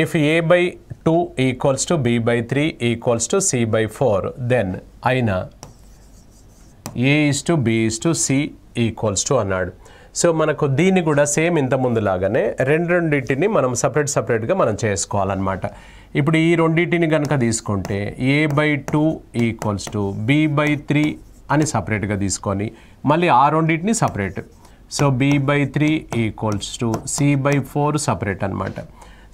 if a by 2 equals to b by 3 equals to c by 4, then అయినా a is to b is to c equals to అన్నాడు. So మనకు దీన్ని కూడా same ఇంత ముందులాగానే రెండింటిని మనం సపరేట్గా మనం చేసుకోవాలన్నమాట. ఇప్పుడు ఈ రెండింటిని కనుక తీసుకుంటే a by 2 equals to b by 3 అని సపరేట్గా తీసుకొని మళ్ళీ ఆ రెండింటిని separate. So b by 3 equals to c by 4 separate అనమాట.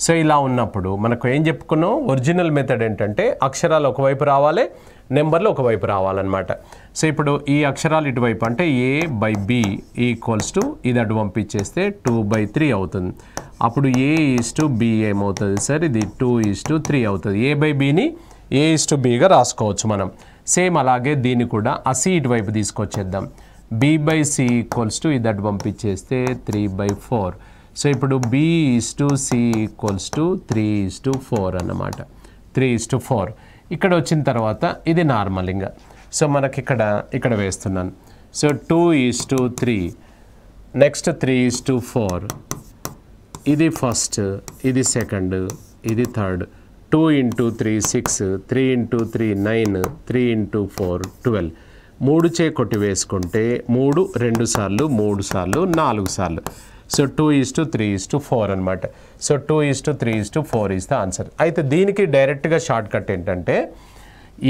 సో ఇలా ఉన్నప్పుడు మనకు ఏం చెప్పుకున్నాం, ఒరిజినల్ మెథడ్ ఏంటంటే అక్షరాలు ఒకవైపు రావాలి, నెంబర్లు ఒకవైపు రావాలన్నమాట. సో ఇప్పుడు ఈ అక్షరాలు ఇటువైపు అంటే a by b equals to ఇది అటు పంపించేస్తే 2 by 3 అవుతుంది. అప్పుడు a is to b ఏమవుతుంది సార్, ఇది 2 is to 3 అవుతుంది. a by bని a is to bగా రాసుకోవచ్చు మనం. సేమ్ అలాగే దీన్ని కూడా ఆ c ఇటువైపు తీసుకొచ్చేద్దాం. b by c equals to ఇది అటు పంపించేస్తే 3 by 4. సో ఇప్పుడు b is to c equals to 3 is to 4 అన్నమాట. 3 is to 4 ఇక్కడ వచ్చిన తర్వాత ఇది నార్మల్ ఇంకా. సో మనకి ఇక్కడ వేస్తున్నాను. So 2 is to 3, next 3 is to 4, ఇది ఫస్ట్, ఇది సెకండ్, ఇది థర్డ్. 2 into 3 6, 3 into 3 9, 3 into 4 12. 3 చే కొట్టి వేసుకుంటే 3 2 సార్లు 3 సార్లు 4 సార్లు. So 2 is to 3 is to 4 అనమాట. So 2 is to 3 is to 4 is the answer. అయితే దీనికి డైరెక్ట్గా షార్ట్ కట్ ఏంటంటే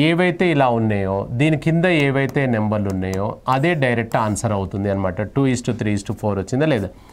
ఏవైతే ఇలా ఉన్నాయో దీని కింద ఏవైతే నెంబర్లు ఉన్నాయో అదే డైరెక్ట్ ఆన్సర్ అవుతుంది అనమాట. 2 is to 3 is to 4 వచ్చిందా లేదా.